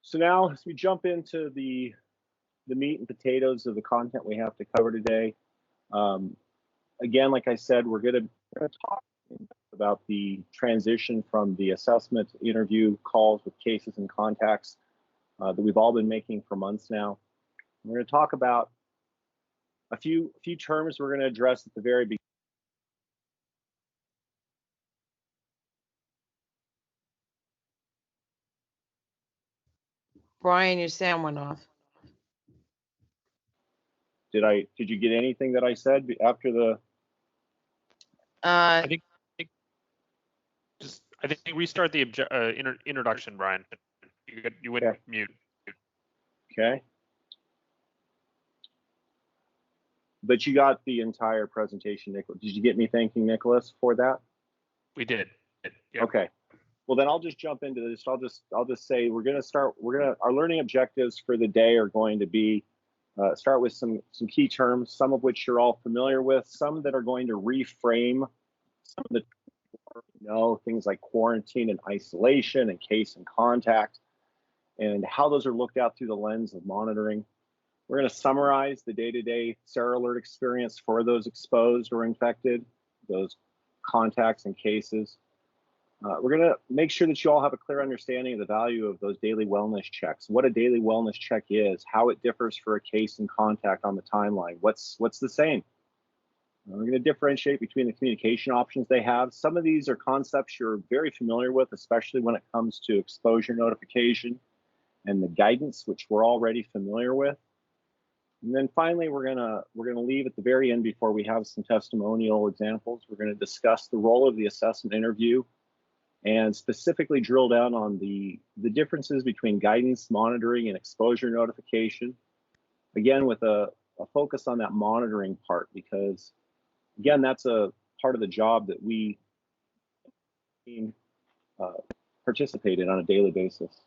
So now as we jump into the meat and potatoes of the content we have to cover today, again, like I said, we're going to talk about the transition from the assessment interview calls with cases and contacts that we've all been making for months now. We're going to talk about a few terms we're going to address at the very beginning. Brian, your sound went off. Did you get anything that I said after the? I think restart the introduction, Brian. You went mute. Okay. But you got the entire presentation, Nicholas. Did you get me thanking Nicholas for that? We did. Yep. Okay. Well, then I'll just jump into this. I'll just say our learning objectives for the day are going to be start with some key terms, some of which you're all familiar with, some that are going to reframe some of the things like quarantine and isolation and case and contact, and how those are looked at through the lens of monitoring. We're going to summarize the day-to-day SARA Alert experience for those exposed or infected, those contacts and cases. We're going to make sure that you all have a clear understanding of the value of those daily wellness checks, what a daily wellness check is, how it differs for a case and contact on the timeline, what's the same. We're going to differentiate between the communication options they have. Some of these are concepts you're very familiar with, especially when it comes to exposure notification and the guidance, which we're already familiar with. And then finally, we're gonna leave at the very end before we have some testimonial examples. We're going to discuss the role of the assessment interview and specifically drill down on the differences between guidance, monitoring, and exposure notification. Again, with a focus on that monitoring part, because again, that's a part of the job that we participate in on a daily basis.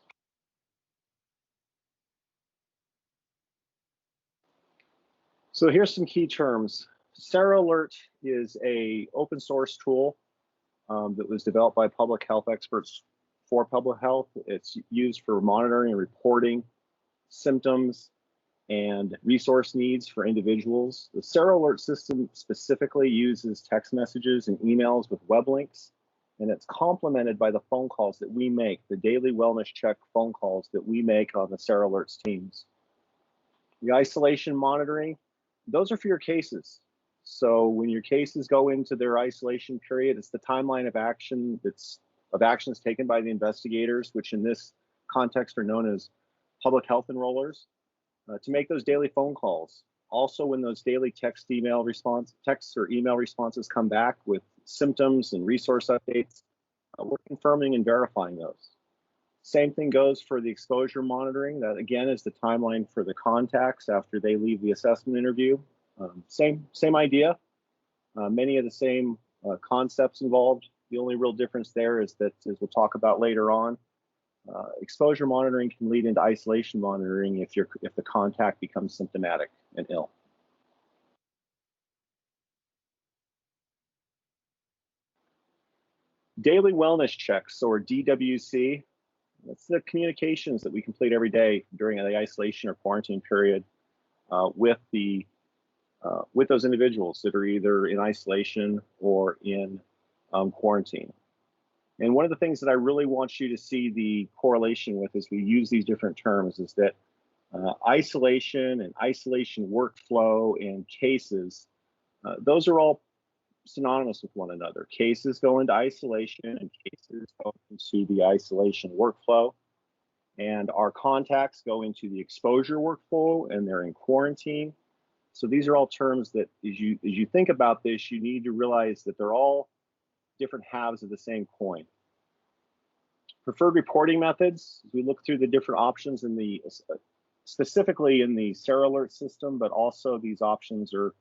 So here's some key terms. SARA Alert is an open source tool that was developed by public health experts for public health. It's used for monitoring and reporting symptoms and resource needs for individuals. The SARA Alert system specifically uses text messages and emails with web links, and it's complemented by the phone calls that we make, the daily wellness check phone calls that we make on the SARA Alerts teams. The isolation monitoring, those are for your cases. So when your cases go into their isolation period, it's the timeline of action actions taken by the investigators, which in this context are known as public health enrollers, to make those daily phone calls. Also, when those daily texts or email responses come back with symptoms and resource updates, we're confirming and verifying those. Same thing goes for the exposure monitoring. That again is the timeline for the contacts after they leave the assessment interview. Same idea. Many of the same concepts involved. The only real difference there is that, as we'll talk about later on, exposure monitoring can lead into isolation monitoring if the contact becomes symptomatic and ill. Daily wellness checks, or DWC. That's the communications that we complete every day during the isolation or quarantine period with those individuals that are either in isolation or in quarantine. And one of the things that I really want you to see the correlation with as we use these different terms is that isolation and isolation workflow and cases, those are all synonymous with one another. Cases go into isolation and cases go into the isolation workflow. And our contacts go into the exposure workflow and they're in quarantine. So these are all terms that as you think about this, you need to realize that they're all different halves of the same coin. Preferred reporting methods, as we look through the different options specifically in the SARA Alert system, but also these options are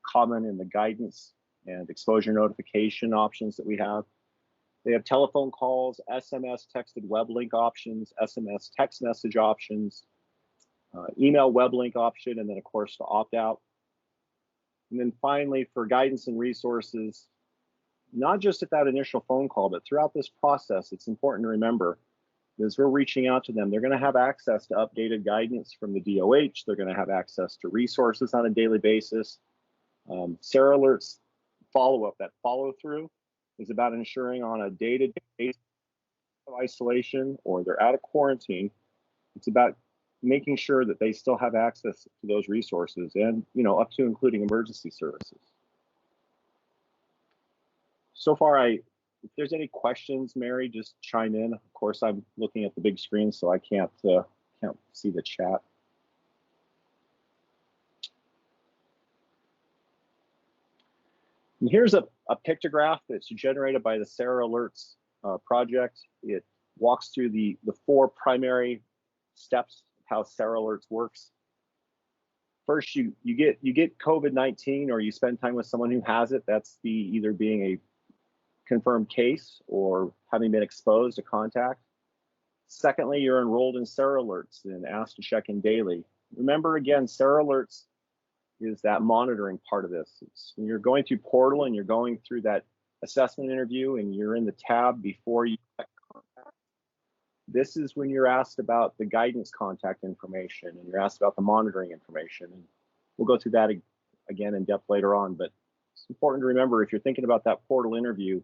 common in the guidance and exposure notification options that we have. They have telephone calls, SMS texted web link options, SMS text message options, email web link option, and then of course to opt out. And then finally, for guidance and resources, not just at that initial phone call, but throughout this process, it's important to remember as we're reaching out to them, they're going to have access to updated guidance from the DOH. They're going to have access to resources on a daily basis. SARA Alert's follow-up, that follow-through, is about ensuring on a day-to-day basis of isolation or they're out of quarantine. It's about making sure that they still have access to those resources and, up to including emergency services. So far, if there's any questions, Mary, just chime in. Of course, I'm looking at the big screen, so I can't see the chat. And here's a pictograph that's generated by the SARA Alerts project. It walks through the 4 primary steps of how SARA Alerts works. First, you get COVID-19 or you spend time with someone who has it. That's either being a confirmed case or having been exposed to contact. Secondly, you're enrolled in SARA Alerts and asked to check in daily. Remember, again, SARA Alerts is that monitoring part of this. It's when you're going through portal and you're going through that assessment interview and you're in the tab before you collect contact. This is when you're asked about the guidance contact information and you're asked about the monitoring information. And we'll go through that again in depth later on, but it's important to remember if you're thinking about that portal interview,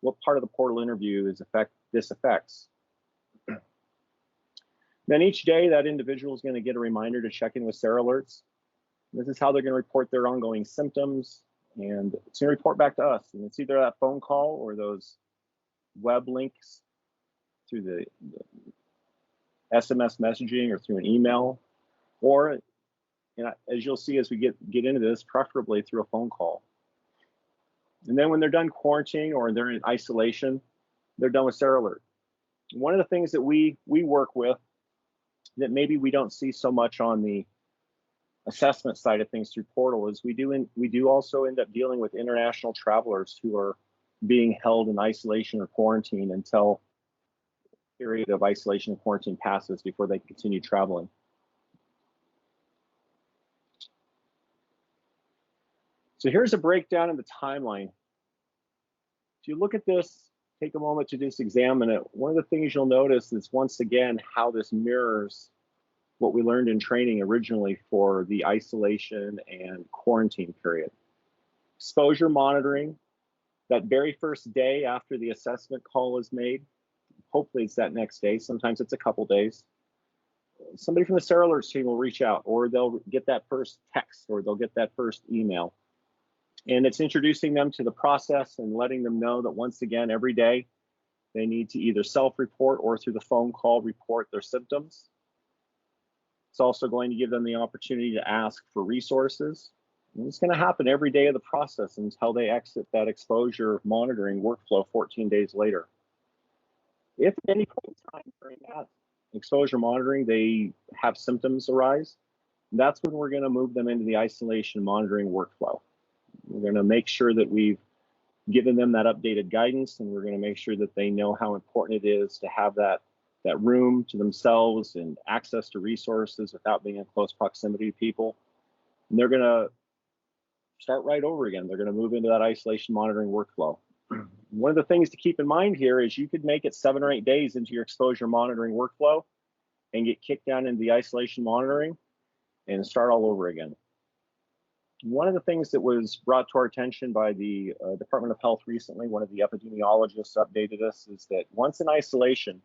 what part of the portal interview this affects. Then each day that individual is going to get a reminder to check in with SARA Alerts. This is how they're going to report their ongoing symptoms, and it's going to report back to us. And it's either that phone call or those web links through the SMS messaging or through an email, or as you'll see as we get into this, preferably through a phone call. And then when they're done quarantining or they're in isolation, they're done with SARA Alert. One of the things that we work with that maybe we don't see so much on the assessment side of things through portal is we do also end up dealing with international travelers who are being held in isolation or quarantine until the period of isolation and quarantine passes before they continue traveling. So here's a breakdown of the timeline. If you look at this, take a moment to just examine it. One of the things you'll notice is once again how this mirrors what we learned in training originally for the isolation and quarantine period. Exposure monitoring, that very first day after the assessment call is made, hopefully it's that next day, sometimes it's a couple days. Somebody from the SARA Alerts team will reach out, or they'll get that first text, or they'll get that first email. And it's introducing them to the process and letting them know that once again, every day, they need to either self-report or through the phone call report their symptoms. It's also going to give them the opportunity to ask for resources. And it's going to happen every day of the process until they exit that exposure monitoring workflow 14 days later. If at any point in time during that exposure monitoring, they have symptoms arise, that's when we're going to move them into the isolation monitoring workflow. We're going to make sure that we've given them that updated guidance, and we're going to make sure that they know how important it is to have that room to themselves and access to resources without being in close proximity to people. And they're going to start right over again. They're going to move into that isolation monitoring workflow. One of the things to keep in mind here is you could make it 7 or 8 days into your exposure monitoring workflow and get kicked down into the isolation monitoring and start all over again. One of the things that was brought to our attention by the Department of Health recently, one of the epidemiologists updated us, is that once in isolation,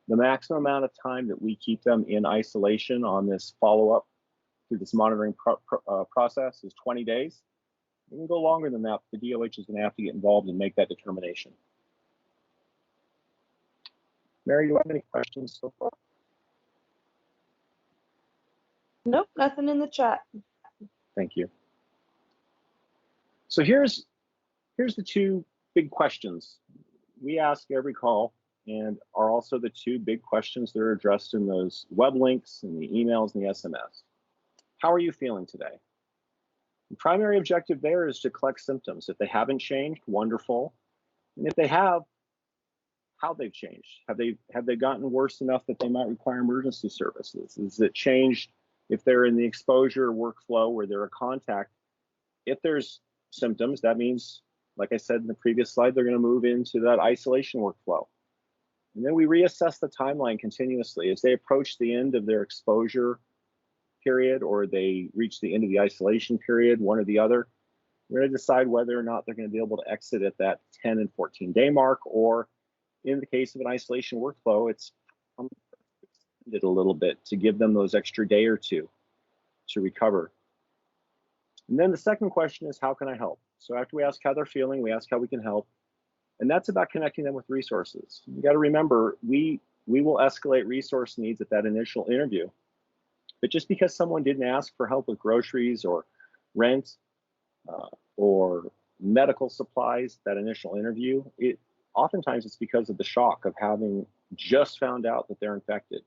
the maximum amount of time that we keep them in isolation on this follow-up through this monitoring process is 20 days. We can go longer than that, but the DOH is going to have to get involved and make that determination. Mary, do you have any questions so far? Nope, nothing in the chat. Thank you. So here's the 2 big questions we ask every call, and are also the 2 big questions that are addressed in those web links and the emails and the SMS. How are you feeling today? The primary objective there is to collect symptoms. If they haven't changed, wonderful. And if they have, how they've changed. Have they gotten worse enough that they might require emergency services? Is it changed if they're in the exposure workflow where they're a contact? If there's symptoms, that means, like I said in the previous slide, they're going to move into that isolation workflow. And then we reassess the timeline continuously as they approach the end of their exposure period or they reach the end of the isolation period, one or the other. We're going to decide whether or not they're going to be able to exit at that 10 and 14 day mark, or in the case of an isolation workflow, it's extended a little bit to give them those extra day or two to recover. And then the second question is, how can I help? So after we ask how they're feeling, we ask how we can help. And that's about connecting them with resources. You got to remember, we will escalate resource needs at that initial interview. But just because someone didn't ask for help with groceries or rent or medical supplies, that initial interview, oftentimes it's because of the shock of having just found out that they're infected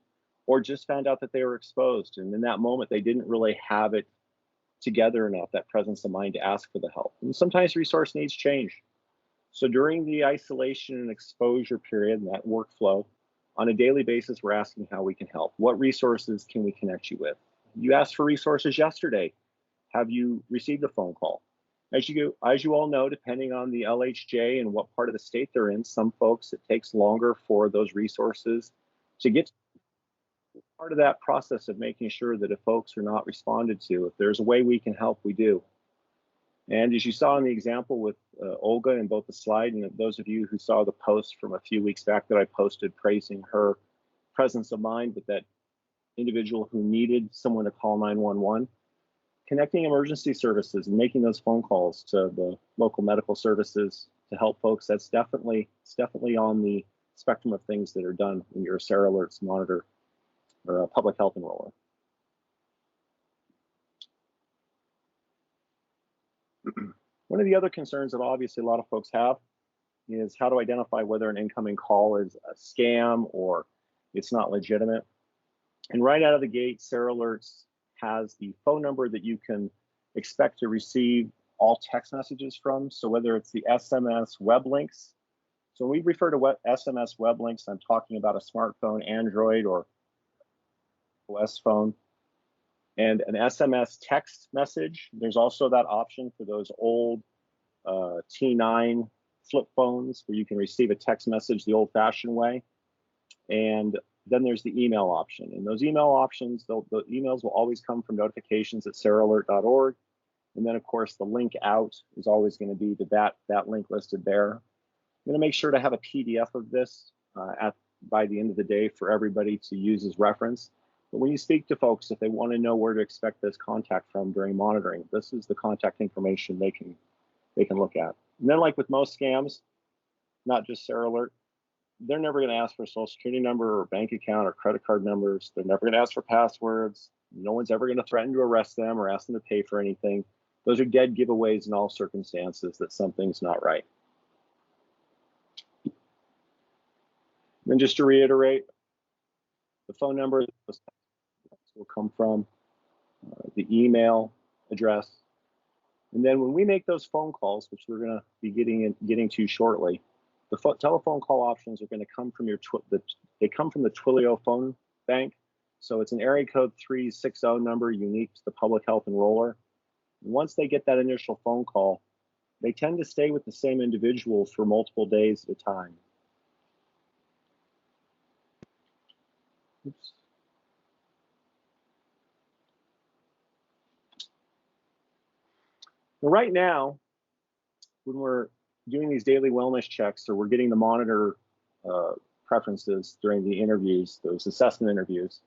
or just found out that they were exposed. And in that moment, they didn't really have it together enough, that presence of mind to ask for the help. And sometimes resource needs change. So during the isolation and exposure period and that workflow, on a daily basis, we're asking how we can help. What resources can we connect you with? You asked for resources yesterday. Have you received a phone call? As you all know, depending on the LHJ and what part of the state they're in, some folks, it takes longer for those resources to get to. Part of that process of making sure that if folks are not responded to, if there's a way we can help, we do. And as you saw in the example with Olga in both the slide, and those of you who saw the post from a few weeks back that I posted praising her presence of mind with that individual who needed someone to call 911, connecting emergency services and making those phone calls to the local medical services to help folks, that's definitely on the spectrum of things that are done when you're a SARA Alerts monitor or a public health enroller. One of the other concerns that obviously a lot of folks have is how to identify whether an incoming call is a scam or it's not legitimate. And right out of the gate, SARA Alerts has the phone number that you can expect to receive all text messages from. So whether it's the SMS web links. So when we refer to SMS web links, I'm talking about a smartphone, Android, or OS phone. And an SMS text message, there's also that option for those old T9 flip phones where you can receive a text message the old-fashioned way. And then there's the email option. And those email options, the emails will always come from notifications@saraalert.org. And then, of course, the link out is always going to be to that link listed there. I'm going to make sure to have a PDF of this by the end of the day for everybody to use as reference. But when you speak to folks, if they want to know where to expect this contact from during monitoring, this is the contact information they can look at. And then, like with most scams, not just SARA Alert, they're never going to ask for a social security number or bank account or credit card numbers. They're never going to ask for passwords. No one's ever going to threaten to arrest them or ask them to pay for anything. Those are dead giveaways in all circumstances that something's not right. And then just to reiterate, the phone number will come from the email address. And then when we make those phone calls, which we're going to be getting to shortly, the telephone call options are going to come from they come from the Twilio phone bank. So it's an area code 360 number unique to the public health enroller. Once they get that initial phone call, they tend to stay with the same individual for multiple days at a time. Oops. Right now, when we're doing these daily wellness checks or we're getting the monitor preferences during the interviews, those assessment interviews,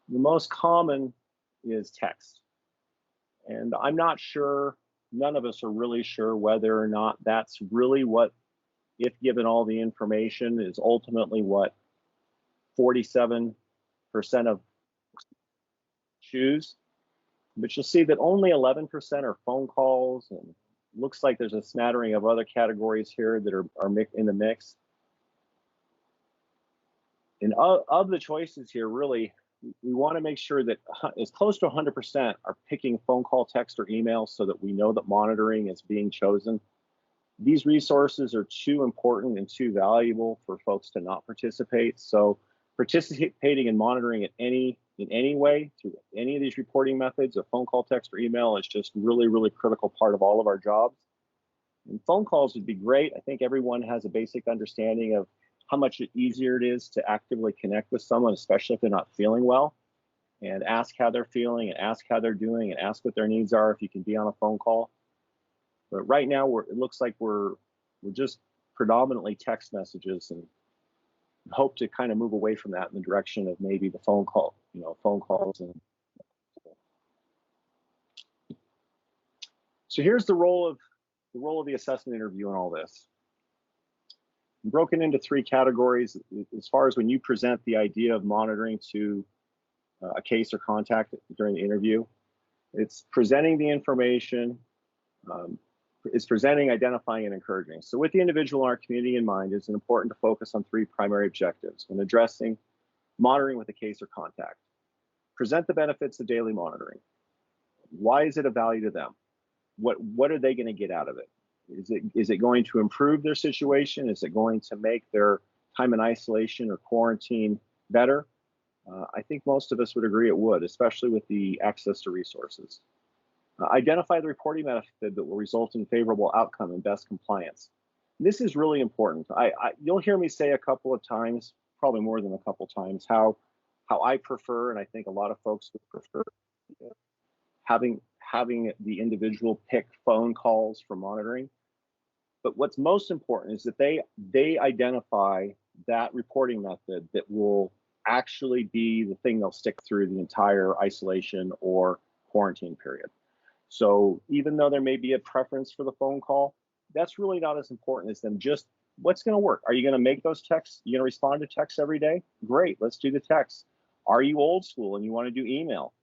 the most common is text. And I'm not sure, none of us are really sure whether or not that's really what, if given all the information, is ultimately what 47% of choose. But you'll see that only 11% are phone calls, and looks like there's a smattering of other categories here that are in the mix. And of the choices here, really, we want to make sure that as close to 100% are picking phone call, text, or email so that we know that monitoring is being chosen. These resources are too important and too valuable for folks to not participate. So participating in monitoring in any way through any of these reporting methods of phone call, text, or email is just really, really critical part of all of our jobs. And phone calls would be great. I think everyone has a basic understanding of how much easier it is to actively connect with someone, especially if they're not feeling well, and ask how they're feeling and ask how they're doing and ask what their needs are if you can be on a phone call. But right now, it looks like we're just predominantly text messages, and hope to kind of move away from that in the direction of maybe the phone call, phone calls. And so here's the role of the assessment interview in all this. Broken into 3 categories as far as when you present the idea of monitoring to a case or contact during the interview. It's presenting the information, it's presenting, identifying, and encouraging. So with the individual in our community in mind, it's important to focus on 3 primary objectives when addressing monitoring with a case or contact. Present the benefits of daily monitoring. Why is it of value to them? What are they going to get out of it? Is it going to improve their situation? Is it going to make their time in isolation or quarantine better? I think most of us would agree it would, especially with the access to resources. Identify the reporting method that will result in favorable outcome and best compliance. This is really important. You'll hear me say a couple of times, probably more than a couple times, how I prefer, and I think a lot of folks would prefer, having the individual pick phone calls for monitoring. But what's most important is that they identify that reporting method that will actually be the thing they'll stick through the entire isolation or quarantine period. So even though there may be a preference for the phone call, that's really not as important as them just what's going to work. Are you going to make those texts? You going to respond to texts every day? Great, let's do the text. Are you old school and you want to do email?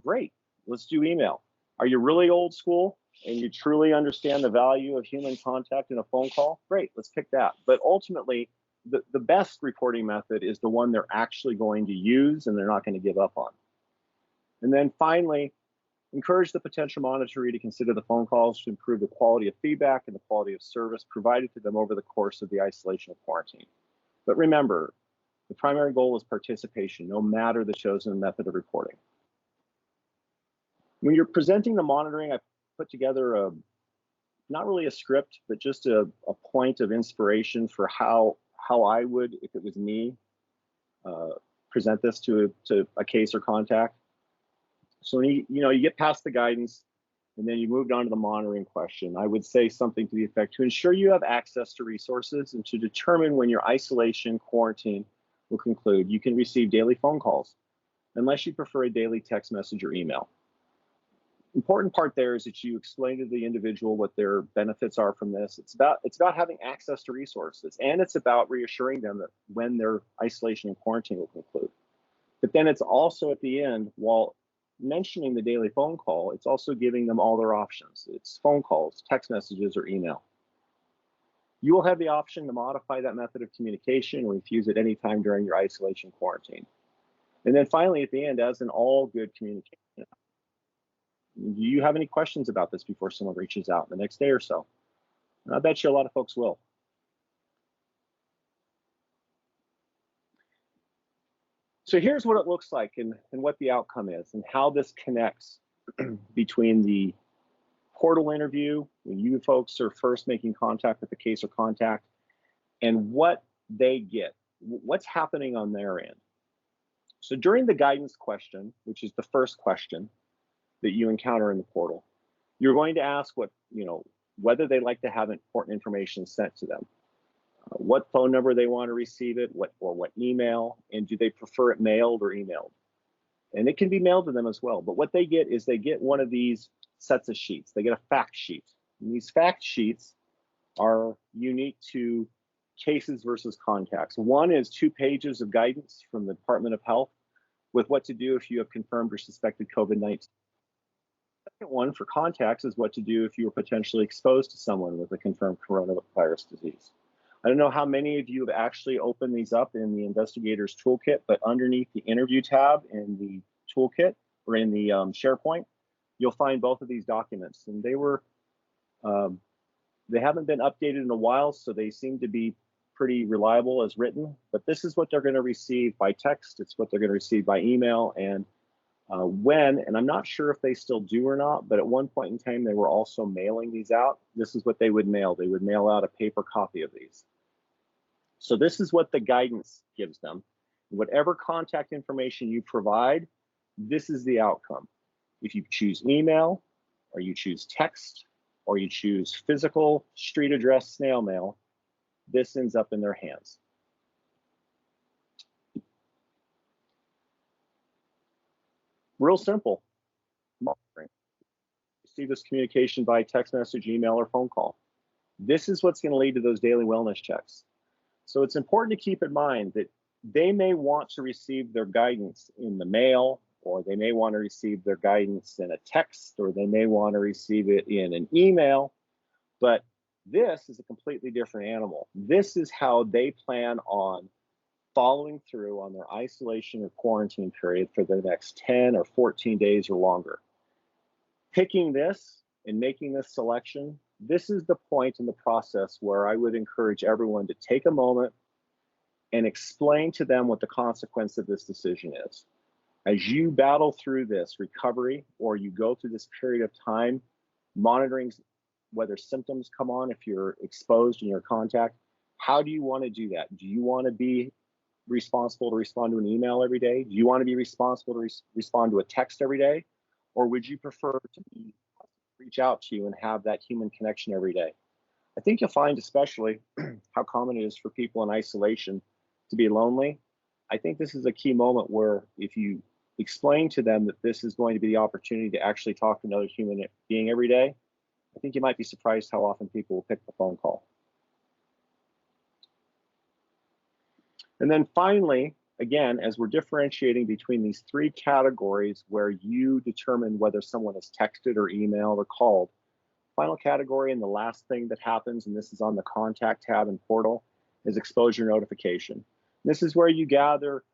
Great, let's do email. Are you really old school and you truly understand the value of human contact in a phone call? Great, let's pick that. But ultimately, the best reporting method is the one they're actually going to use and they're not going to give up on. And then finally, encourage the potential monitoree to consider the phone calls to improve the quality of feedback and the quality of service provided to them over the course of the isolation or quarantine. But remember, the primary goal is participation, no matter the chosen method of reporting. When you're presenting the monitoring, I put together not really a script, but just a point of inspiration for how I would, if it was me, present this to a case or contact. So when you get past the guidance and then you moved on to the monitoring question, I would say something to the effect to ensure you have access to resources and to determine when your isolation quarantine will conclude, you can receive daily phone calls unless you prefer a daily text message or email. Important part there is that you explain to the individual what their benefits are from this. It's about having access to resources, and it's about reassuring them that when their isolation and quarantine will conclude. But then it's also at the end, while mentioning the daily phone call, it's also giving them all their options. It's phone calls, text messages, or email. You will have the option to modify that method of communication or refuse at any time during your isolation quarantine. And then finally, at the end, as in all good communication, do you have any questions about this before someone reaches out the next day or so? And I bet you a lot of folks will. So here's what it looks like and what the outcome is and how this connects between the portal interview, when you folks are first making contact with the case or contact, and what they get, what's happening on their end. So during the guidance question, which is the first question that you encounter in the portal, you're going to ask whether they like to have important information sent to them, what phone number they want to receive it, what email, and do they prefer it mailed or emailed? And it can be mailed to them as well. But what they get is they get one of these sets of sheets. They get a fact sheet. And these fact sheets are unique to cases versus contacts. One is 2 pages of guidance from the Department of Health with what to do if you have confirmed or suspected COVID-19. The second one for contacts is what to do if you were potentially exposed to someone with a confirmed coronavirus disease. I don't know how many of you have actually opened these up in the investigator's toolkit, but underneath the interview tab in the toolkit or in the SharePoint, you'll find both of these documents. And they haven't been updated in a while, so they seem to be pretty reliable as written, but this is what they're going to receive by text. It's what they're going to receive by email. And and I'm not sure if they still do or not, but at one point in time, they were also mailing these out. This is what they would mail. They would mail out a paper copy of these. So this is what the guidance gives them. Whatever contact information you provide, this is the outcome. If you choose email, or you choose text, or you choose physical street address snail mail, this ends up in their hands. Real simple. Monitoring. Receive this communication by text message, email, or phone call. This is what's going to lead to those daily wellness checks. So it's important to keep in mind that they may want to receive their guidance in the mail, or they may want to receive their guidance in a text, or they may want to receive it in an email, but this is a completely different animal. This is how they plan on following through on their isolation or quarantine period for the next 10 or 14 days or longer. Picking this and making this selection, this is the point in the process where I would encourage everyone to take a moment and explain to them what the consequence of this decision is. As you battle through this recovery, or you go through this period of time monitoring whether symptoms come on if you're exposed in your contact, how do you want to do that? Do you want to be responsible to respond to an email every day? Do you want to be responsible to respond to a text every day? Or would you prefer to reach out to you and have that human connection every day? I think you'll find especially how common it is for people in isolation to be lonely. I think this is a key moment where if you explain to them that this is going to be the opportunity to actually talk to another human being every day, I think you might be surprised how often people will pick the phone call. And then finally, again, as we're differentiating between these three categories where you determine whether someone is texted or emailed or called, final category and the last thing that happens, and this is on the contact tab and portal, is exposure notification. This is where you gather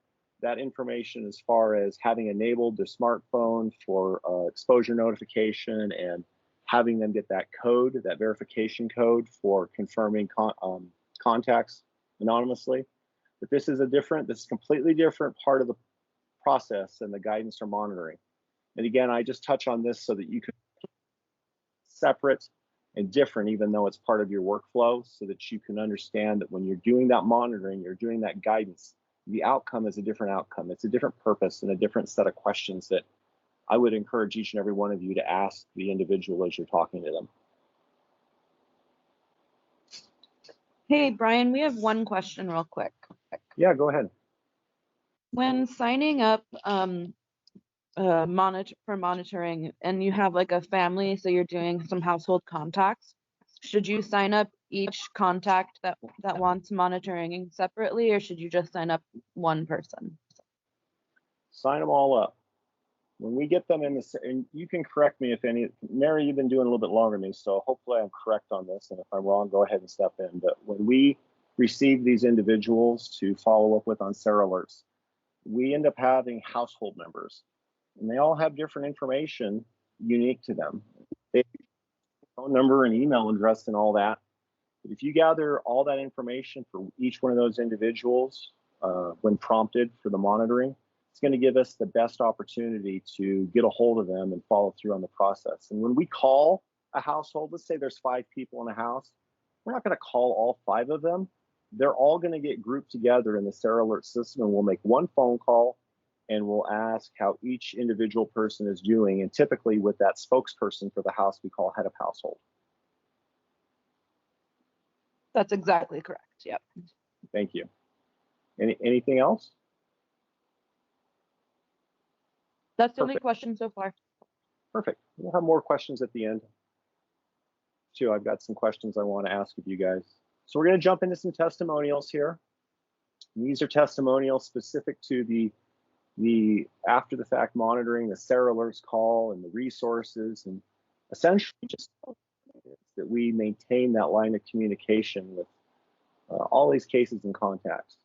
that information as far as having enabled their smartphone for exposure notification and having them get that code, that verification code for confirming contacts anonymously. But this is completely different part of the process than the guidance or monitoring. And again, I just touch on this so that you can separate and different, even though it's part of your workflow, so that you can understand that when you're doing that monitoring, you're doing that guidance, the outcome is a different outcome. It's a different purpose and a different set of questions that I would encourage each and every one of you to ask the individual as you're talking to them. Hey, Brian, we have one question real quick. Yeah, go ahead. When signing up for monitoring and you have like a family, so you're doing some household contacts, should you sign up each contact that wants monitoring separately, or should you just sign up one person? Sign them all up. When we get them in this, and you can correct me if any, Mary, you've been doing a little bit longer than me, so hopefully I'm correct on this, and if I'm wrong, go ahead and step in. But when we receive these individuals to follow up with on SARA Alerts, we end up having household members, and they all have different information unique to them. They have phone number and email address and all that. But if you gather all that information for each one of those individuals when prompted for the monitoring, it's going to give us the best opportunity to get a hold of them and follow through on the process. And when we call a household, let's say there's 5 people in a house, we're not going to call all 5 of them. They're all going to get grouped together in the SARA Alert system, and we'll make one phone call and we'll ask how each individual person is doing, and typically with that spokesperson for the house we call head of household. That's exactly correct. Yep. Thank you. Anything else? That's the only question so far. Perfect. We'll have more questions at the end too. I've got some questions I want to ask of you guys. So we're going to jump into some testimonials here. And these are testimonials specific to the after the fact monitoring, the SARA Alerts call, and the resources, and essentially just that we maintain that line of communication with all these cases and contacts.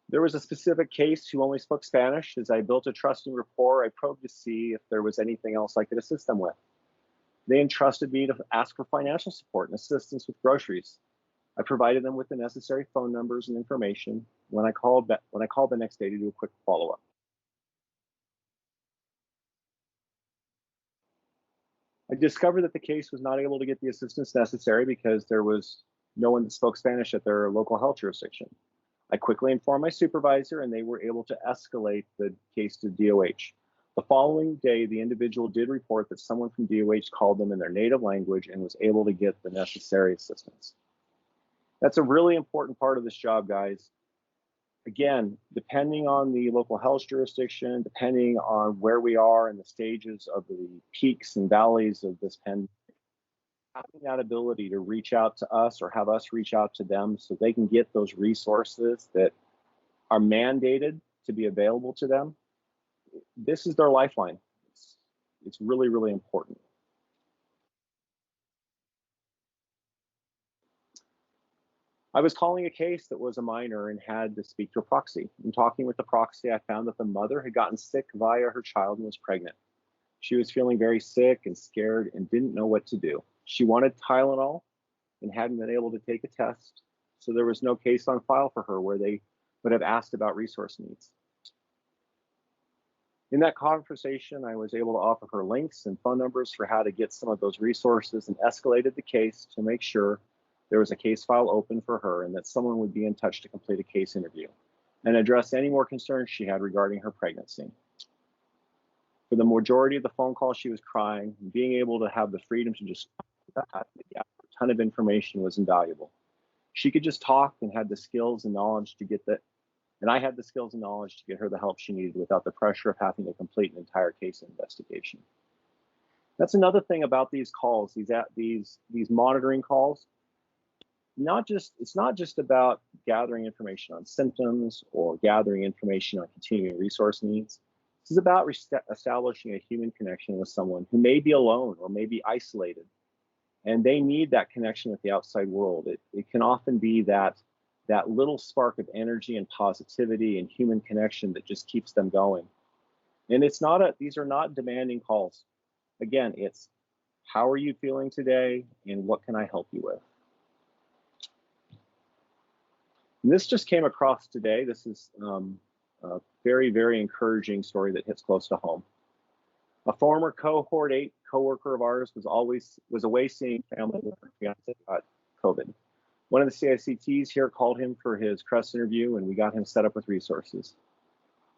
There was a specific case who only spoke Spanish. As I built a trusting rapport, I probed to see if there was anything else I could assist them with. They entrusted me to ask for financial support and assistance with groceries. I provided them with the necessary phone numbers and information when I called the next day to do a quick follow-up. I discovered that the case was not able to get the assistance necessary because there was no one that spoke Spanish at their local health jurisdiction. I quickly informed my supervisor, and they were able to escalate the case to DOH. The following day, the individual did report that someone from DOH called them in their native language and was able to get the necessary assistance. That's a really important part of this job, guys. Again, depending on the local health jurisdiction, depending on where we are in the stages of the peaks and valleys of this pandemic, having that ability to reach out to us or have us reach out to them so they can get those resources that are mandated to be available to them, this is their lifeline. It's really, really important. I was calling a case that was a minor and had to speak to a proxy. In talking with the proxy, I found that the mother had gotten sick via her child and was pregnant. She was feeling very sick and scared and didn't know what to do. She wanted Tylenol and hadn't been able to take a test, so there was no case on file for her where they would have asked about resource needs. In that conversation, I was able to offer her links and phone numbers for how to get some of those resources and escalated the case to make sure there was a case file open for her and that someone would be in touch to complete a case interview and address any more concerns she had regarding her pregnancy. For the majority of the phone call, she was crying, and being able to have the freedom to just a ton of information was invaluable. She could just talk and had the skills and knowledge to get that, and I had the skills and knowledge to get her the help she needed without the pressure of having to complete an entire case investigation. That's another thing about these calls, these monitoring calls. It's not just about gathering information on symptoms or gathering information on continuing resource needs. This is about establishing a human connection with someone who may be alone or may be isolated, and they need that connection with the outside world. It can often be that little spark of energy and positivity and human connection that just keeps them going. And these are not demanding calls. Again, it's how are you feeling today and what can I help you with? And this just came across today. This is a very, very encouraging story that hits close to home. A former cohort 8 coworker of ours was away seeing family with her fiance got COVID. One of the CICTs here called him for his CREST interview, and we got him set up with resources.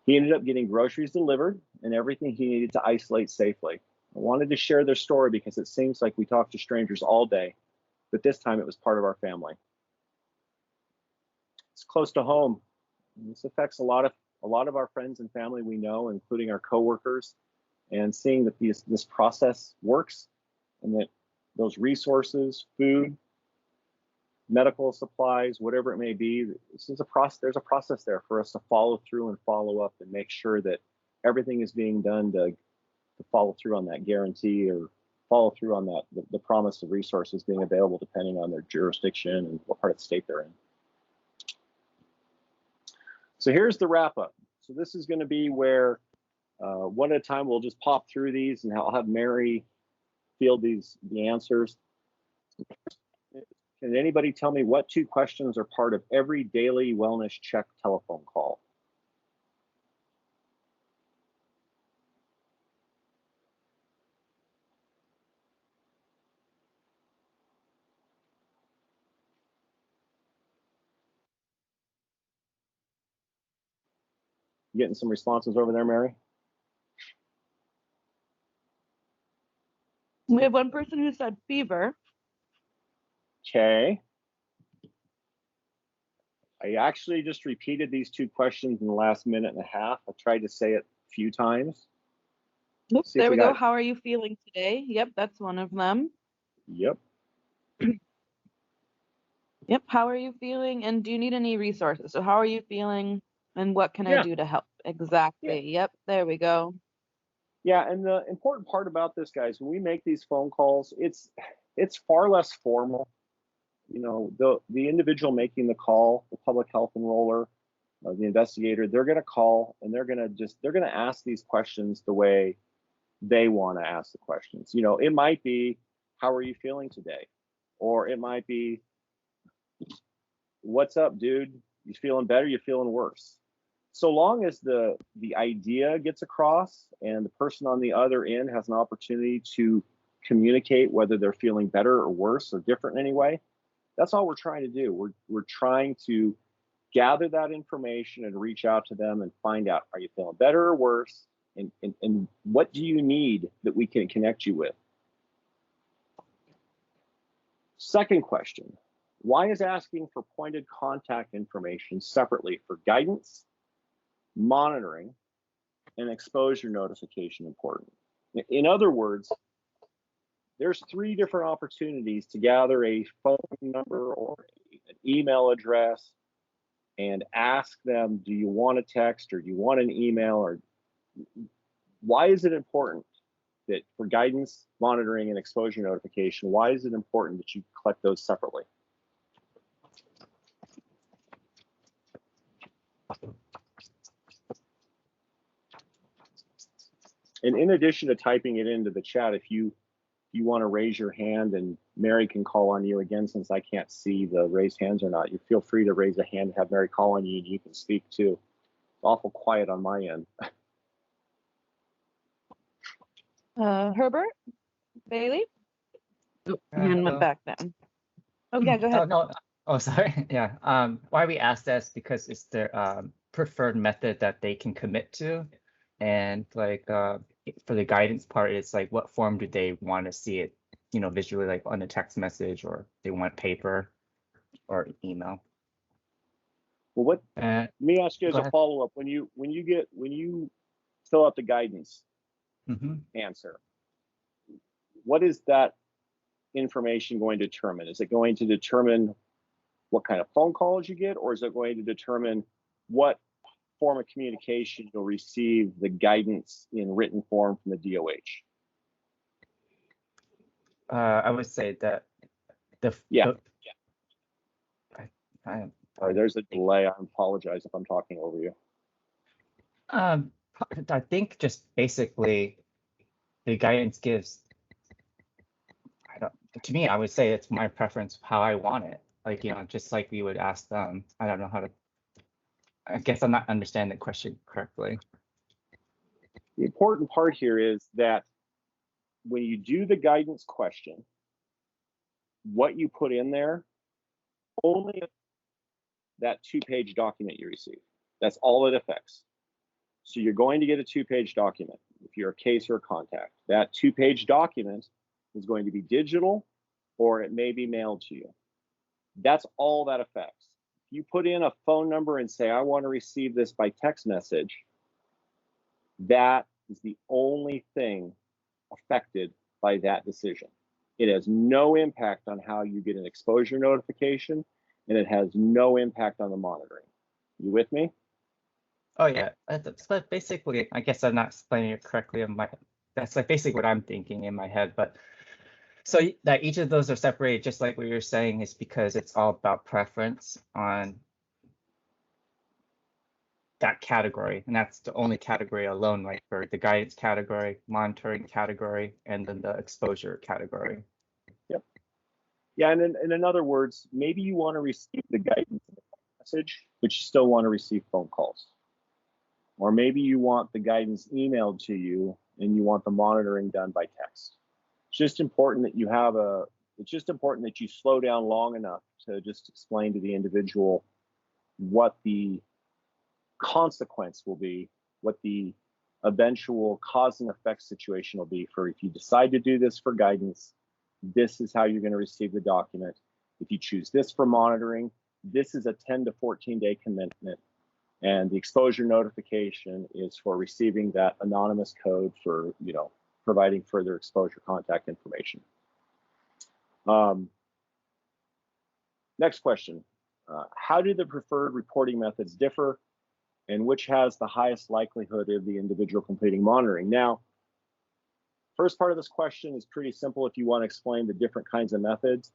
He ended up getting groceries delivered and everything he needed to isolate safely. I wanted to share their story because it seems like we talk to strangers all day, but this time it was part of our family. It's close to home. This affects a lot of our friends and family we know, including our coworkers, and seeing that this process works and that those resources, food, medical supplies, whatever it may be, there's a process there for us to follow through and follow up and make sure that everything is being done to follow through on that guarantee or follow through on the promise of resources being available depending on their jurisdiction and what part of the state they're in. So here's the wrap up. So this is going to be where one at a time we'll just pop through these and I'll have Mary field the answers. Can anybody tell me what 2 questions are part of every daily wellness check telephone call? You getting some responses over there, Mary? We have one person who said fever. Okay. I actually just repeated these 2 questions in the last minute and a half. I tried to say it a few times. Oops, there we go. How are you feeling today? Yep, that's one of them. Yep. Yep, how are you feeling? And do you need any resources? So how are you feeling and what can I do to help? Exactly. Yep, there we go. Yeah, and the important part about this, guys, when we make these phone calls, it's far less formal. You know, the individual making the call, the public health enroller, the investigator, they're going to call and they're going to ask these questions the way they want to ask the questions. You know, it might be, how are you feeling today? Or it might be, what's up, dude? You feeling better? You feeling worse? So long as the idea gets across and the person on the other end has an opportunity to communicate whether they're feeling better or worse or different in any way, That's all we're trying to do. We're trying to gather that information and reach out to them and find out, are you feeling better or worse? And what do you need that we can connect you with? Second question, why is asking for pointed contact information separately for guidance, monitoring, and exposure notification important? In other words, there's 3 different opportunities to gather a phone number or an email address and ask them, do you want a text or do you want an email? Or why is it important that for guidance, monitoring, and exposure notification, why is it important that you collect those separately? And in addition to typing it into the chat, if you want to raise your hand and Mary can call on you again, since I can't see the raised hands or not, you feel free to raise a hand, have Mary call on you, and you can speak too. It's awful quiet on my end. Herbert? Bailey? Oh, hand went back down. Oh, yeah, go Oh, ahead. no. Oh, sorry. Yeah. Why we asked that is because it's their preferred method that they can commit to. And like for the guidance part, it's like what form do they want to see it, visually, like on a text message, or they want paper or email. Well, let me ask you as Go a ahead. follow-up, when you fill out the guidance answer, what is that information going to determine? Is it going to determine what kind of phone calls you get, or is it going to determine what form of communication you'll receive the guidance in written form from the DOH? I would say that Sorry, there's a delay. I apologize if I'm talking over you. I think just basically the guidance gives, to me, I would say it's my preference how I want it. Like, just like we would ask them. I don't know how to, I guess I'm not understanding the question correctly. The important part here is that when you do the guidance question, what you put in there, only that 2-page document you receive. That's all it affects. So you're going to get a 2-page document if you're a case or a contact. That 2-page document is going to be digital, or it may be mailed to you. That's all that affects. If you put in a phone number and say, I want to receive this by text message, that is the only thing affected by that decision. It has no impact on how you get an exposure notification, and it has no impact on the monitoring. You with me? Oh yeah, but basically, I guess I'm not explaining it correctly that's like basically what I'm thinking in my head. But so that each of those are separated, just like what you're saying, is because it's all about preference on that category, and that's the only category alone, like for the guidance category, monitoring category, and then the exposure category. Yep. Yeah, and in other words, maybe you want to receive the guidance message, but you still want to receive phone calls. Or maybe you want the guidance emailed to you and you want the monitoring done by text. It's just important that you slow down long enough to just explain to the individual what the consequence will be, what the eventual cause and effect situation will be for if you decide to do this for guidance, this is how you're going to receive the document. If you choose this for monitoring, this is a 10 to 14 day commitment. And the exposure notification is for receiving that anonymous code for, providing further exposure contact information. Next question. How do the preferred reporting methods differ, and which has the highest likelihood of the individual completing monitoring? Now, first part of this question is pretty simple if you want to explain the different kinds of methods.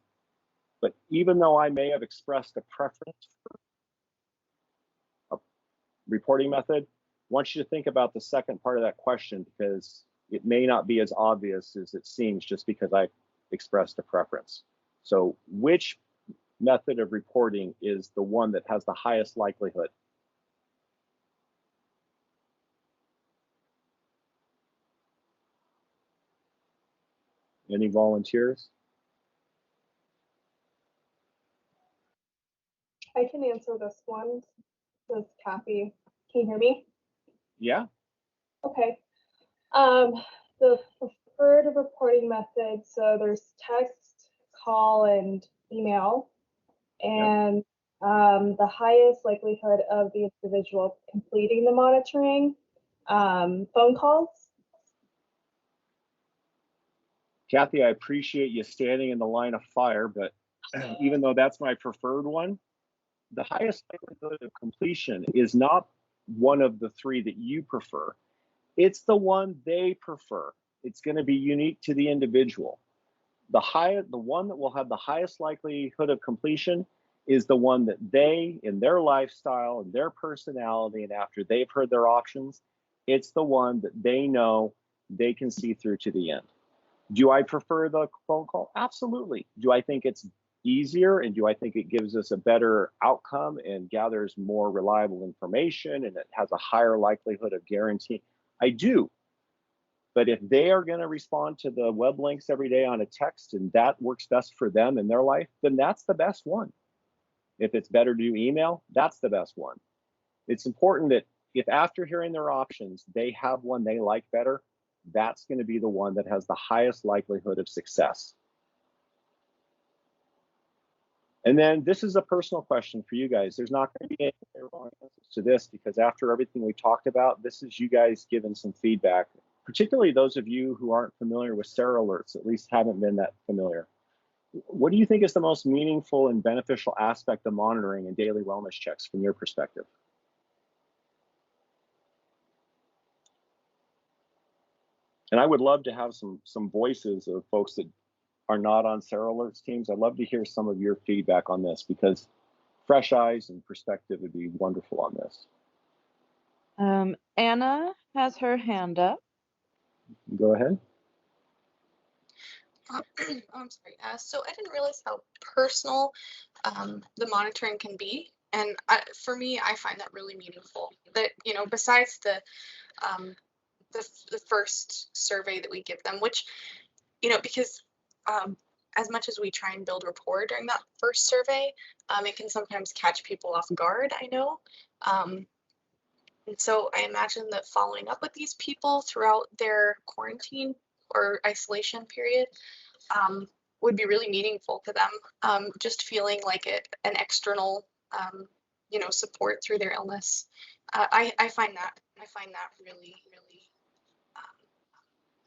But even though I may have expressed a preference for a reporting method, I want you to think about the second part of that question, because it may not be as obvious as it seems just because I expressed a preference. So which method of reporting is the one that has the highest likelihood? Any volunteers? I can answer this one. This is Kathy. Can you hear me? Yeah. Okay. The preferred reporting method, so there's text, call, and email. And the highest likelihood of the individual completing the monitoring, phone calls. Kathy, I appreciate you standing in the line of fire, but even though that's my preferred one, the highest likelihood of completion is not one of the three that you prefer. It's the one they prefer. It's going to be unique to the individual. The one that will have the highest likelihood of completion is the one that they, in their lifestyle and their personality, and after they've heard their options, it's the one that they know they can see through to the end. Do I prefer the phone call? Absolutely. Do I think it's easier, and do I think it gives us a better outcome and gathers more reliable information and it has a higher likelihood of guarantee? I do. But if they are going to respond to the web links every day on a text and that works best for them in their life, then that's the best one. If it's better to do email, that's the best one. It's important that if after hearing their options, they have one they like better, that's going to be the one that has the highest likelihood of success. And then this is a personal question for you guys. There's not going to be any wrong answers to this, because after everything we talked about, this is you guys giving some feedback, particularly those of you who aren't familiar with SARA alerts, at least haven't been that familiar. What do you think is the most meaningful and beneficial aspect of monitoring and daily wellness checks from your perspective? And I would love to have some voices of folks that are not on SARA alerts teams. I'd love to hear some of your feedback on this, because fresh eyes and perspective would be wonderful on this. Anna has her hand up. Go ahead. I'm sorry. So I didn't realize how personal the monitoring can be, and for me, I find that really meaningful. That, you know, besides the first survey that we give them, which, you know, because as much as we try and build rapport during that first survey, it can sometimes catch people off guard, I know. And so I imagine that following up with these people throughout their quarantine or isolation period would be really meaningful to them. Just feeling like an external, you know, support through their illness. I find that really,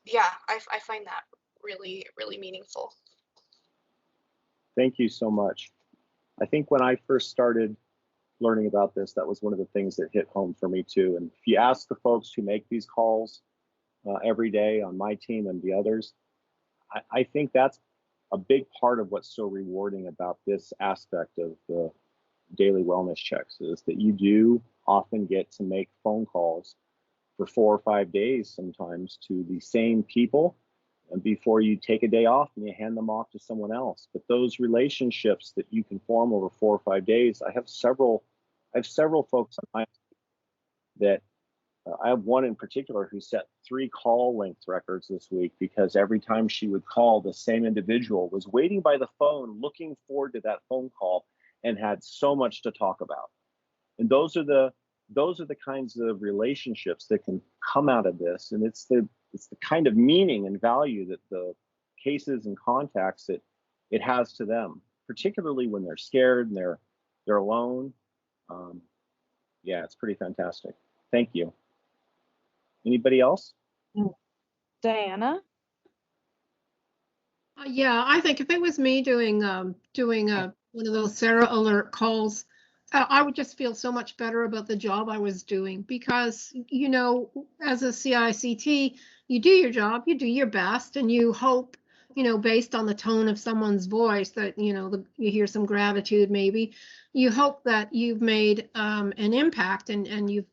yeah, I find that really, really meaningful. Thank you so much. I think when I first started learning about this, that was one of the things that hit home for me too. And if you ask the folks who make these calls every day on my team and the others, I think that's a big part of what's so rewarding about this aspect of the daily wellness checks, is that you do often get to make phone calls for 4 or 5 days sometimes to the same people, and before you take a day off and you hand them off to someone else. But those relationships that you can form over 4 or 5 days, I have several folks on my team that I have one in particular who set 3 call length records this week, because every time she would call, the same individual was waiting by the phone, looking forward to that phone call, and had so much to talk about. And those are the kinds of relationships that can come out of this. And it's the kind of meaning and value that the cases and contacts that it has to them, particularly when they're scared and they're alone. Yeah, it's pretty fantastic. Thank you. Anybody else? Diana? Yeah, I think if it was me doing one of those SARA Alert calls, I would just feel so much better about the job I was doing, because, you know, as a CICT, you do your job, you do your best, and you hope, you know, based on the tone of someone's voice that, you know, you hear some gratitude maybe. You hope that you've made an impact and you've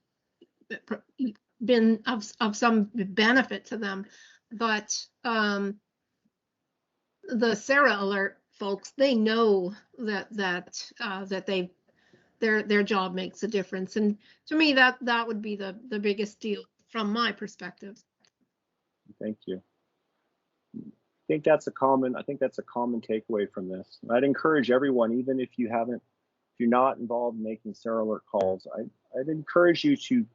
been of some benefit to them. But the SARA Alert folks, they know that their job makes a difference, and to me that would be the biggest deal from my perspective. Thank you. I think that's a common takeaway from this. I'd encourage everyone, even if you haven't if you're not involved in making SARA Alert calls, I'd encourage you to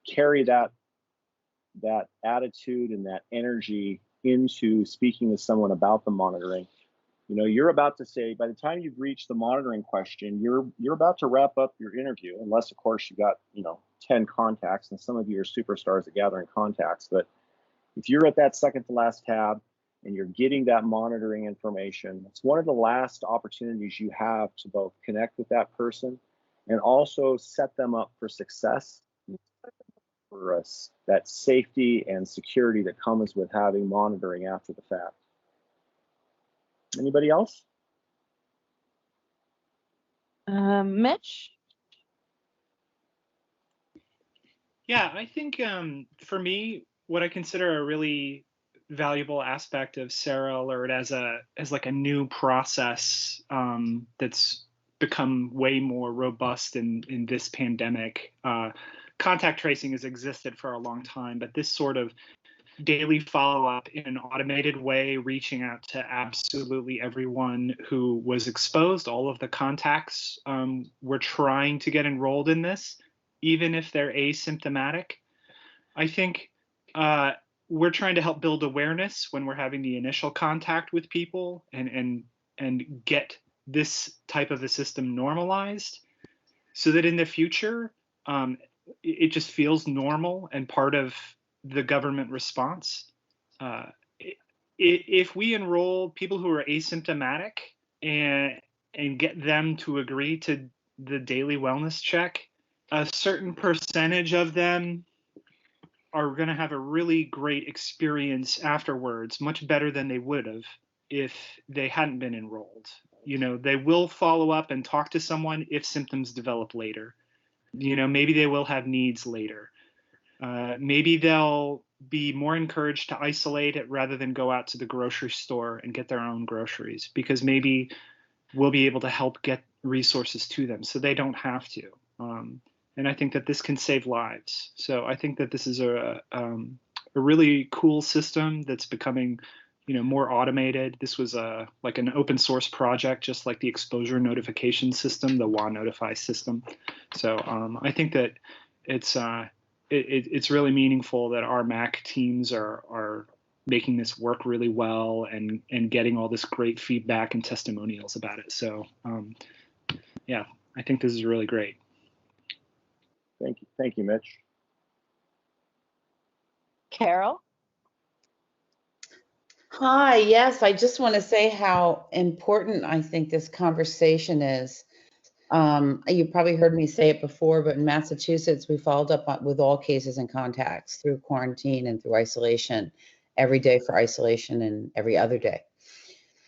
carry that attitude and that energy into speaking to someone about the monitoring. You know, you're about to say, by the time you've reached the monitoring question, you're about to wrap up your interview, unless of course you got, you know, 10 contacts, and some of you are superstars at gathering contacts. But if you're at that second to last tab and you're getting that monitoring information, it's one of the last opportunities you have to both connect with that person and also set them up for success, for us, that safety and security that comes with having monitoring after the fact. Anybody else? Mitch? Yeah, I think for me, what I consider a really valuable aspect of SARA Alert as like a new process that's become way more robust in this pandemic. Contact tracing has existed for a long time, but this sort of daily follow-up in an automated way, reaching out to absolutely everyone who was exposed, all of the contacts were trying to get enrolled in this, even if they're asymptomatic. I think we're trying to help build awareness when we're having the initial contact with people and get this type of a system normalized so that in the future it just feels normal and part of the government response. If we enroll people who are asymptomatic and get them to agree to the daily wellness check, a certain percentage of them are going to have a really great experience afterwards, much better than they would have if they hadn't been enrolled. You know, they will follow up and talk to someone if symptoms develop later. You know, maybe they will have needs later. Maybe they'll be more encouraged to isolate it rather than go out to the grocery store and get their own groceries, because maybe we'll be able to help get resources to them so they don't have to. And I think that this can save lives. So I think that this is a really cool system that's becoming, you know, more automated. This was like an open source project, just like the exposure notification system, the WA Notify system. So I think that it's really meaningful that our MAC teams are making this work really well and getting all this great feedback and testimonials about it. So yeah, I think this is really great. Thank you, Mitch. Carol? Hi, yes, I just want to say how important I think this conversation is. You probably heard me say it before, but in Massachusetts, we followed up with all cases and contacts through quarantine and through isolation, every day for isolation and every other day.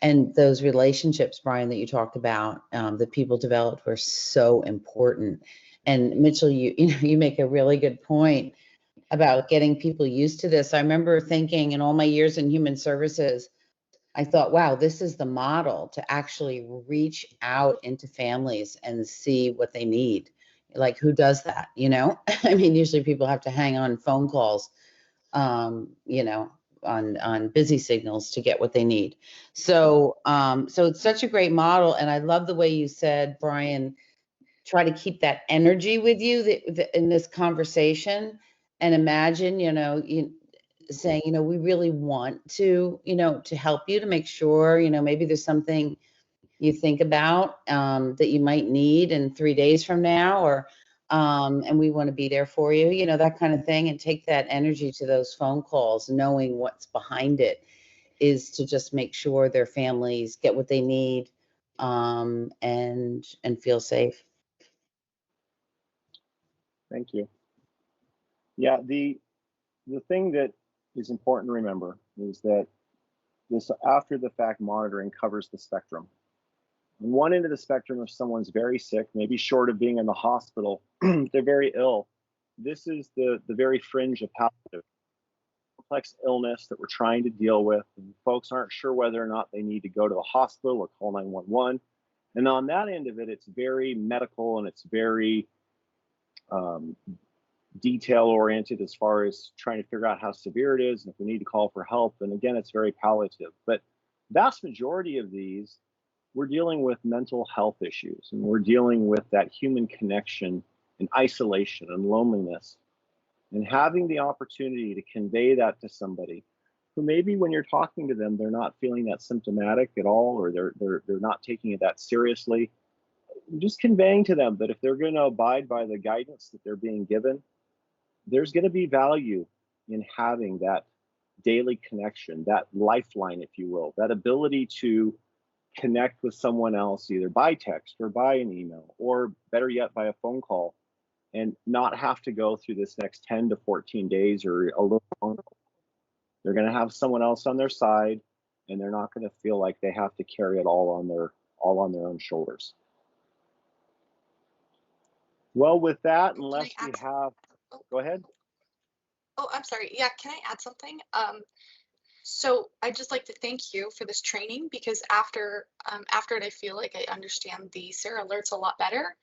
And those relationships, Brian, that you talked about, that people developed were so important. And Mitchell, you make a really good point about getting people used to this. I remember thinking in all my years in human services, I thought, wow, this is the model to actually reach out into families and see what they need. Like, who does that, you know? I mean, usually people have to hang on phone calls, you know, on busy signals to get what they need. So it's such a great model. And I love the way you said, Brian, try to keep that energy with you in this conversation, and imagine, you know, saying, you know, we really want to, you know, to help you, to make sure, you know, maybe there's something you think about that you might need in 3 days from now, or and we want to be there for you, you know, that kind of thing. And take that energy to those phone calls, knowing what's behind it is to just make sure their families get what they need and feel safe. Thank you. Yeah, the thing that is important to remember is that this after the fact monitoring covers the spectrum. On one end of the spectrum, if someone's very sick, maybe short of being in the hospital, they're very ill. This is the very fringe of palliative, complex illness that we're trying to deal with. And folks aren't sure whether or not they need to go to the hospital or call 911. And on that end of it, it's very medical and it's very detail oriented as far as trying to figure out how severe it is and if we need to call for help. And again, it's very palliative. But vast majority of these, we're dealing with mental health issues, and we're dealing with that human connection and isolation and loneliness. And having the opportunity to convey that to somebody who maybe when you're talking to them, they're not feeling that symptomatic at all, or they're not taking it that seriously. Just conveying to them that if they're going to abide by the guidance that they're being given, there's going to be value in having that daily connection, that lifeline, if you will, that ability to connect with someone else, either by text or by an email, or better yet, by a phone call, and not have to go through this next 10 to 14 days or a little longer. They're going to have someone else on their side, and they're not going to feel like they have to carry it all on their own shoulders. Well, with that, unless we have, go ahead. Oh, I'm sorry. Yeah, can I add something? So I'd just like to thank you for this training, because after it, I feel like I understand the SARA alerts a lot better.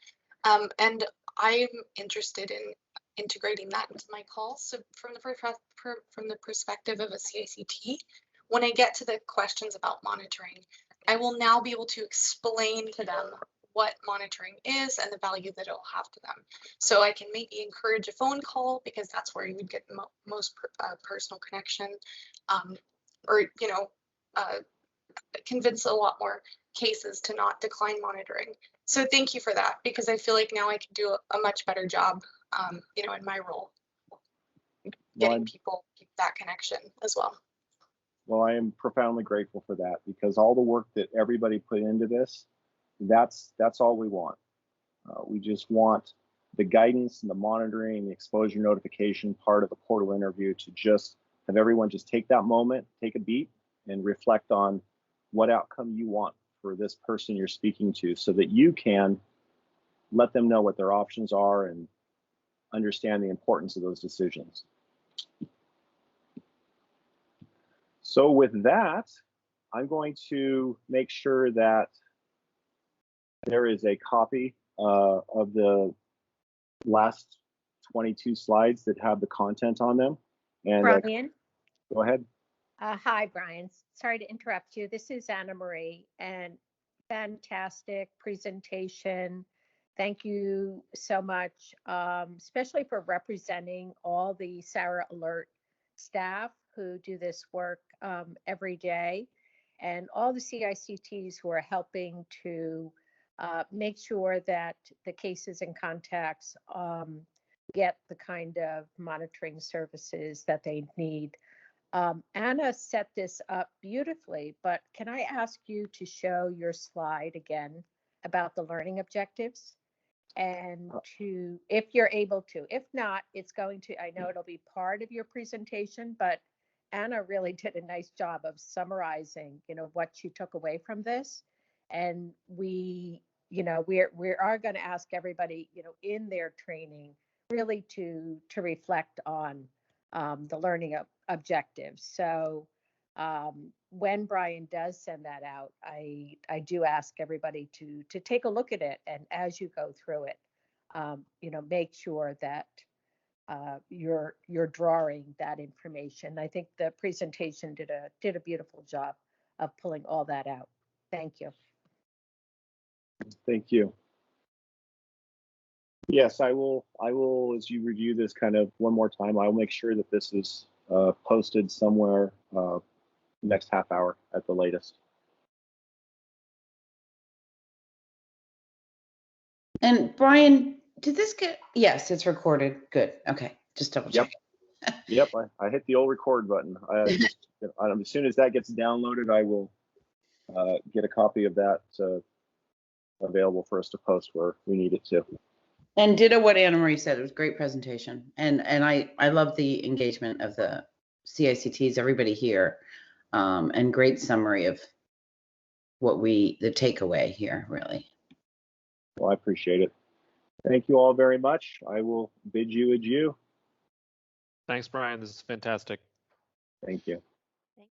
And I'm interested in integrating that into my calls. So from the perspective of a CICT, when I get to the questions about monitoring, I will now be able to explain to them what monitoring is and the value that it'll have to them. So I can maybe encourage a phone call, because that's where you would get the most personal connection, or convince a lot more cases to not decline monitoring. So thank you for that, because I feel like now I can do a much better job, in my role, getting people that connection as well. Well, I am profoundly grateful for that, because all the work that everybody put into this, that's all we want. We just want the guidance and the monitoring, the exposure notification part of the portal interview to just have everyone just take that moment, take a beat, and reflect on what outcome you want for this person you're speaking to, so that you can let them know what their options are and understand the importance of those decisions. So with that, I'm going to make sure that there is a copy of the last 22 slides that have the content on them. And Brian? Go ahead. Hi, Brian. Sorry to interrupt you. This is Anna Marie, and fantastic presentation. Thank you so much, especially for representing all the SARA Alert staff who do this work every day, and all the CICTs who are helping to make sure that the cases and contacts get the kind of monitoring services that they need. Anna set this up beautifully, but can I ask you to show your slide again about the learning objectives? And to, if you're able to, if not, it's going to, I know it'll be part of your presentation, but Anna really did a nice job of summarizing, what she took away from this. And we are going to ask everybody, in their training, really to reflect on the learning objectives. So when Brian does send that out, I do ask everybody to take a look at it, and as you go through it, make sure that you're drawing that information. I think the presentation did a beautiful job of pulling all that out. Thank you. Thank you. Yes, I will, as you review this kind of one more time, I will make sure that this is posted somewhere next half hour at the latest. And Brian, did this get, yes, it's recorded. Good. Okay. Just double check. Yep, I hit the old record button. As soon as that gets downloaded, I will get a copy of that available for us to post where we need it to. And ditto what Anna Marie said. It was a great presentation. And I love the engagement of the CICTs, everybody here, and great summary of what the takeaway here, really. Well, I appreciate it. Thank you all very much. I will bid you adieu. Thanks, Brian. This is fantastic. Thank you.